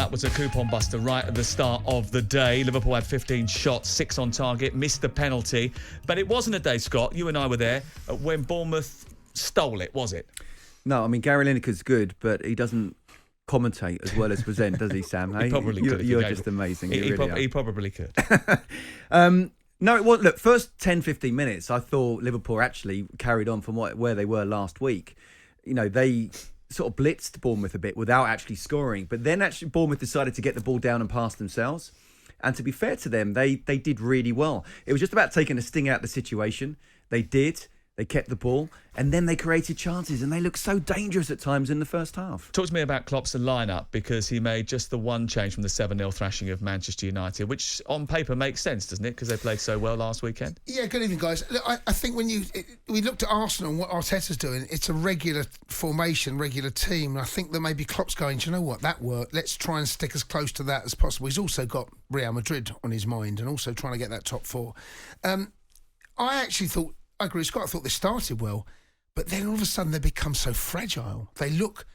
that was a coupon buster right at the start of the day. Liverpool had 15 shots, 6 on target, missed the penalty. But it wasn't a day, Scott, you and I were there, when Bournemouth stole it, was it? No, I mean, Gary Lineker's good, but he doesn't commentate as well as present, does he, Sam? He probably could. You're just amazing. He probably could. No, it was. Look, first 10, 15 minutes, I thought Liverpool actually carried on from where they were last week. You know, they sort of blitzed Bournemouth a bit without actually scoring. But then actually Bournemouth decided to get the ball down and pass themselves. And to be fair to them, they did really well. It was just about taking a sting out of the situation. They did. They kept the ball, and then they created chances, and they looked so dangerous at times in the first half. Talk to me about Klopp's lineup, because he made just the one change from the 7-0 thrashing of Manchester United, which on paper makes sense, doesn't it? Because they played so well last weekend. Yeah, good evening, guys. Look, I think when we looked at Arsenal and what Arteta's doing, it's a regular formation, regular team. And I think that maybe Klopp's going, do you know what, that worked. Let's try and stick as close to that as possible. He's also got Real Madrid on his mind and also trying to get that top four. I agree, Scott. I thought they started well, but then all of a sudden they become so fragile. They look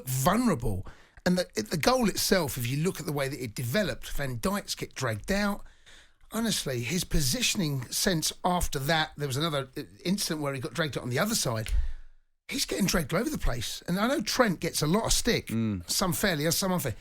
vulnerable, and the goal itself, if you look at the way that it developed, Van Dijk's get dragged out. Honestly, his positioning sense after that, there was another incident where he got dragged out on the other side. He's getting dragged all over the place, and I know Trent gets a lot of stick, some fairly, some unfair.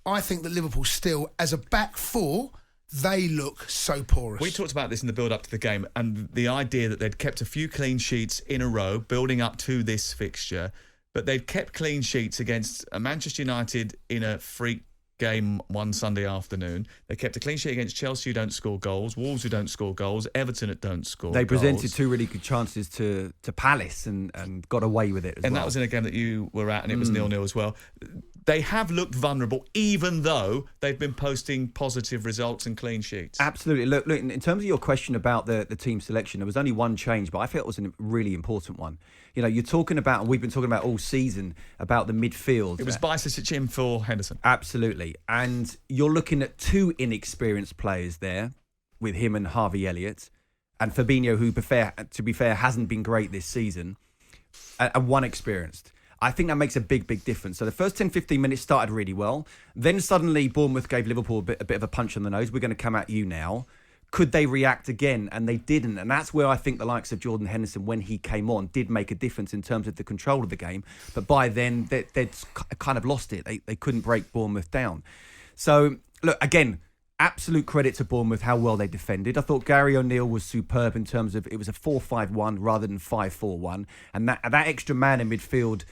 I think that Liverpool still, as a back four, they look so porous. We talked about this in the build-up to the game, and the idea that they'd kept a few clean sheets in a row, building up to this fixture, but they'd kept clean sheets against Manchester United in a freak game one Sunday afternoon. They kept a clean sheet against Chelsea, who don't score goals, Wolves, who don't score goals, Everton, that don't score They goals. presented two really good chances to Palace and got away with it as well. And that was in a game that you were at, and it was 0-0 as well. They have looked vulnerable, even though they've been posting positive results and clean sheets. Absolutely. Look, in terms of your question about the team selection, there was only one change, but I felt it was a really important one. You know, you're talking about, we've been talking about all season, about the midfield. It was Bajcetic in for Henderson. Absolutely. And you're looking at two inexperienced players there, with him and Harvey Elliott, and Fabinho, who, to be fair, hasn't been great this season, and one experienced. I think that makes a big, big difference. So the first 10, 15 minutes started really well. Then suddenly Bournemouth gave Liverpool a bit of a punch on the nose. We're going to come at you now. Could they react again? And they didn't. And that's where I think the likes of Jordan Henderson, when he came on, did make a difference in terms of the control of the game. But by then, they'd kind of lost it. They couldn't break Bournemouth down. So, look, again, absolute credit to Bournemouth, how well they defended. I thought Gary O'Neill was superb in terms of it was a 4-5-1 rather than 5-4-1. And that extra man in midfield,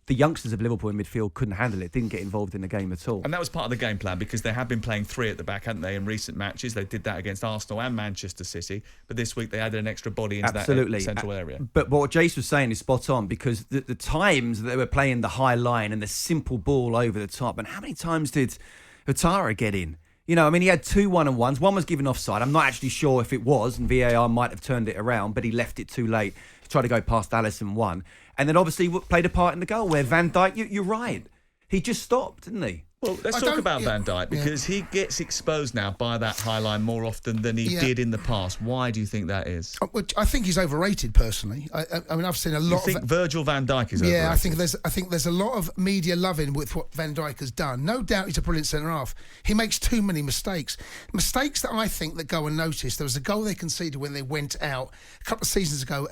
the youngsters of Liverpool in midfield couldn't handle it, didn't get involved in the game at all. And that was part of the game plan, because they have been playing three at the back, hadn't they, in recent matches. They did that against Arsenal and Manchester City, but this week they added an extra body into that central area. But what Jace was saying is spot on, because the times that they were playing the high line and the simple ball over the top, and how many times did Ouattara get in? You know, I mean, he had 2 1-on-1s. One was given offside. I'm not actually sure if it was, and VAR might have turned it around, but he left it too late to try to go past Alisson 1. And then obviously played a part in the goal where Van Dijk, you're right, he just stopped, didn't he? Well, let's talk about Van Dijk, because he gets exposed now by that high line more often than he did in the past. Why do you think that is? I think he's overrated, personally. I mean, I've seen a lot. You think Virgil van Dijk is overrated? Yeah, I think there's a lot of media loving with what Van Dijk has done. No doubt he's a brilliant centre half. He makes too many mistakes that I think that go unnoticed. There was a goal they conceded when they went out a couple of seasons ago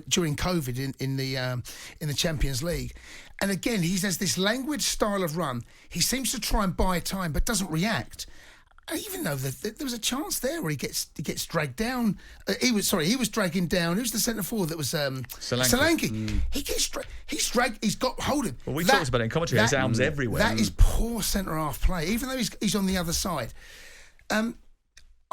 during COVID in the Champions League. And again, he has this languid style of run. He seems to try and buy time, but doesn't react. Even though there was a chance there where he gets dragged down. He was dragging down. Who's the centre forward that was Solanke? He's dragged. He's got hold of. Well, we talked about it in commentary. His arms everywhere. That is poor centre half play. Even though he's on the other side.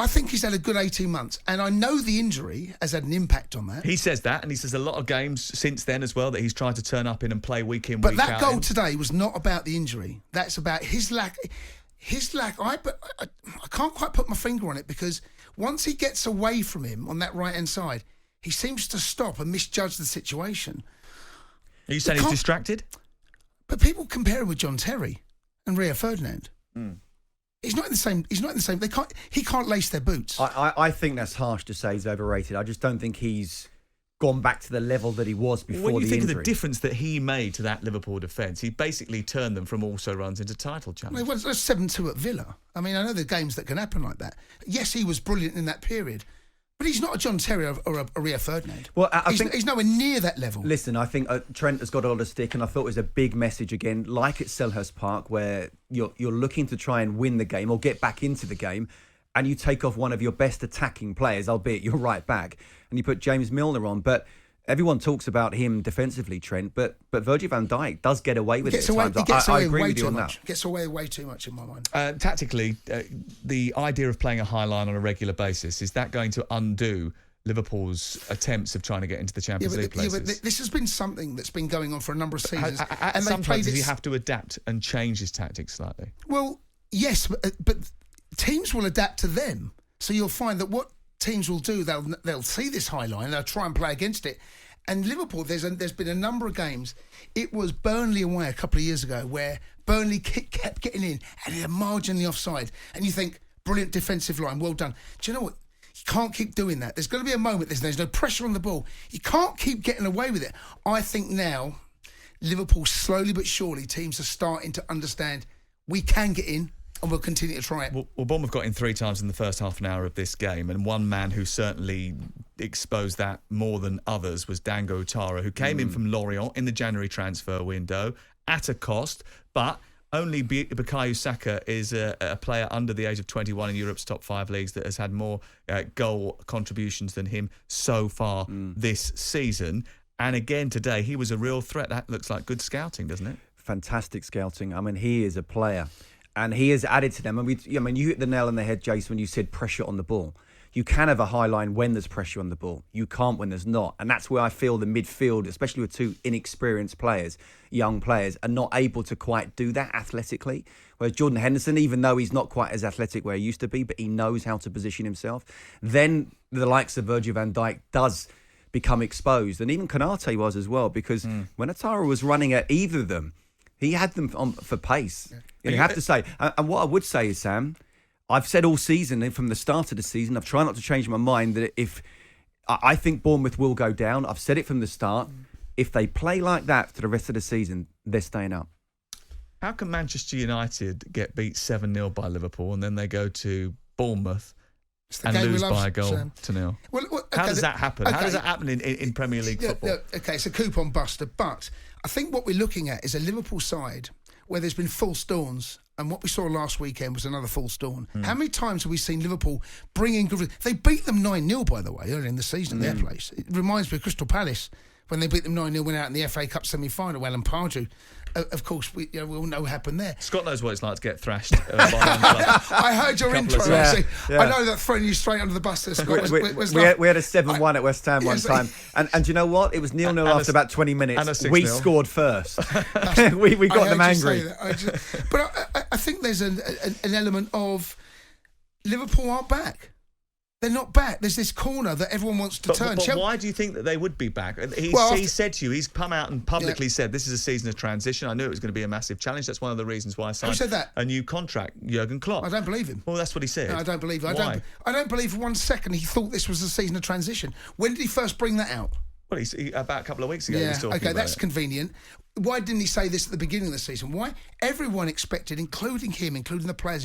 I think he's had a good 18 months, and I know the injury has had an impact on that. He says that, and he says a lot of games since then as well that he's tried to turn up in and play week in, but week out. But that goal today was not about the injury. That's about his lack. I can't quite put my finger on it, because once he gets away from him on that right-hand side, he seems to stop and misjudge the situation. Are you saying he's distracted? But people compare him with John Terry and Rio Ferdinand. He's not in the same. He can't lace their boots. I think that's harsh to say he's overrated. I just don't think he's gone back to the level that he was before the injury. When you think of the difference that he made to that Liverpool defence, he basically turned them from also runs into title challenges. Well, it was 7-2 at Villa. I mean, I know there are games that can happen like that. Yes, he was brilliant in that period, but he's not a John Terry or a Rio Ferdinand. Well, he's nowhere near that level. Listen, I think Trent has got a lot of stick, and I thought it was a big message again, like at Selhurst Park, where you're looking to try and win the game or get back into the game, and you take off one of your best attacking players, albeit you're right back, and you put James Milner on. But everyone talks about him defensively, Trent, but Virgil van Dijk does get away with it at times. I agree with you on that. Gets away way too much in my mind. Tactically, the idea of playing a high line on a regular basis, is that going to undo Liverpool's attempts of trying to get into the Champions League places? Yeah, but this has been something that's been going on for a number of seasons. And sometimes does he have to adapt and change his tactics slightly? Well, yes, but teams will adapt to them. So you'll find that what teams will do, they'll see this high line, they'll try and play against it. And Liverpool, there's been a number of games. It was Burnley away a couple of years ago where Burnley kept getting in and they're marginally offside. And you think, brilliant defensive line, well done. Do you know what? You can't keep doing that. There's going to be a moment, there's no pressure on the ball. You can't keep getting away with it. I think now, Liverpool, slowly but surely, teams are starting to understand we can get in, and we'll continue to try it. Well, Bournemouth got in 3 times in the first half an hour of this game, and one man who certainly exposed that more than others was Dango Ouattara, who came in from Lorient in the January transfer window at a cost, but only Bukayo Saka is a player under the age of 21 in Europe's top 5 leagues that has had more goal contributions than him so far this season. And again today, he was a real threat. That looks like good scouting, doesn't it? Fantastic scouting. I mean, he is a player. And he has added to them. And you hit the nail on the head, Jason, when you said pressure on the ball. You can have a high line when there's pressure on the ball. You can't when there's not. And that's where I feel the midfield, especially with 2 inexperienced players, young players, are not able to quite do that athletically. Whereas Jordan Henderson, even though he's not quite as athletic where he used to be, but he knows how to position himself, then the likes of Virgil van Dijk does become exposed. And even Konate was as well, because when Ouattara was running at either of them, he had them for pace. Yeah. You have to say. And what I would say is, Sam, I've said all season, from the start of the season, I've tried not to change my mind, that if I think Bournemouth will go down, I've said it from the start, if they play like that for the rest of the season, they're staying up. How can Manchester United get beat 7-0 by Liverpool and then they go to Bournemouth and lose by a goal to nil? Well, how does that happen? How does that happen in Premier League football? Okay, it's a coupon buster, but I think what we're looking at is a Liverpool side where there's been false dawns, and what we saw last weekend was another false dawn. How many times have we seen Liverpool bring in good... They beat them 9-0, by the way, earlier in the season at their place. It reminds me of Crystal Palace when they beat them 9-0, went out in the FA Cup semi-final. Alan Pardew, of course, we all know what happened there. Scott knows what it's like to get thrashed by I heard your intro. I know that throwing you straight under the bus there, Scott. We had a 7-1 at West Ham one time. And do you know what? It was 0-0 after about 20 minutes. We scored first. we got them angry. But I think there's an element of Liverpool aren't back. They're not back. There's this corner that everyone wants to turn. But why do you think that they would be back? He said to you, he's come out and publicly said this is a season of transition. I knew it was going to be a massive challenge. That's one of the reasons why I signed a new contract, Jurgen Klopp. I don't believe him. Oh, Well, that's what he said. No, I don't believe him. Why? I don't believe for 1 second he thought this was a season of transition. When did he first bring that out? Well, about a couple of weeks ago he was talking about that's convenient. Why didn't he say this at the beginning of the season? Why? Everyone expected, including him, including the players,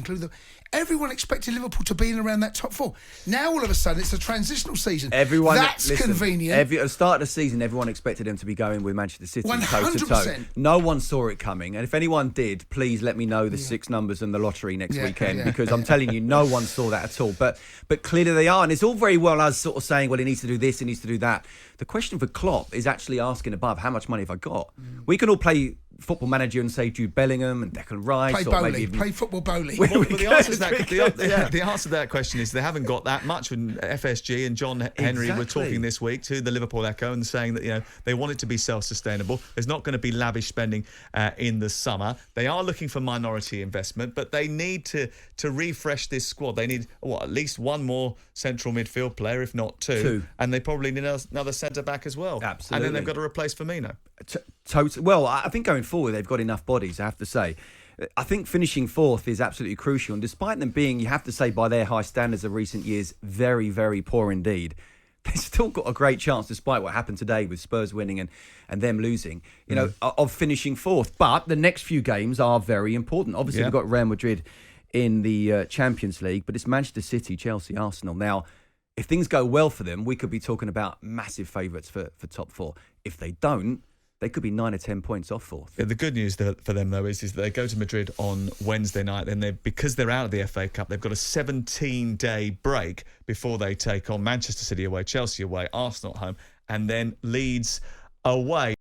everyone expected Liverpool to be in around that top 4. Now, all of a sudden, it's a transitional season. That's convenient. At the start of the season, everyone expected him to be going with Manchester City 100%. toe-to-toe. No one saw it coming. And if anyone did, please let me know the 6 numbers and the lottery next weekend, because I'm telling you, no one saw that at all. But clearly they are. And it's all very well us sort of saying, well, he needs to do this, he needs to do that. The question for Klopp is actually asking above, how much money have I got? We can all play Football Manager and say Jude Bellingham and Declan Rice. Play football bowling. Well, the answer to that question is they haven't got that much. When FSG and John Henry were talking this week to the Liverpool Echo and saying that they want it to be self-sustainable. There's not going to be lavish spending in the summer. They are looking for minority investment, but they need to refresh this squad. They need at least one more central midfield player, if not two. And they probably need another centre-back as well. Absolutely. And then they've got to replace Firmino. Well, I think going forward, they've got enough bodies, I have to say. I think finishing 4th is absolutely crucial. And despite them being, you have to say, by their high standards of recent years, very, very poor indeed, they've still got a great chance, despite what happened today with Spurs winning and them losing, of finishing fourth. But the next few games are very important. Obviously, we've got Real Madrid in the Champions League, but it's Manchester City, Chelsea, Arsenal. Now, if things go well for them, we could be talking about massive favourites for top four. If they don't, they could be 9 or 10 points off fourth. Yeah, the good news for them, though, is that they go to Madrid on Wednesday night. Then because they're out of the FA Cup, they've got a 17-day break before they take on Manchester City away, Chelsea away, Arsenal at home, and then Leeds away.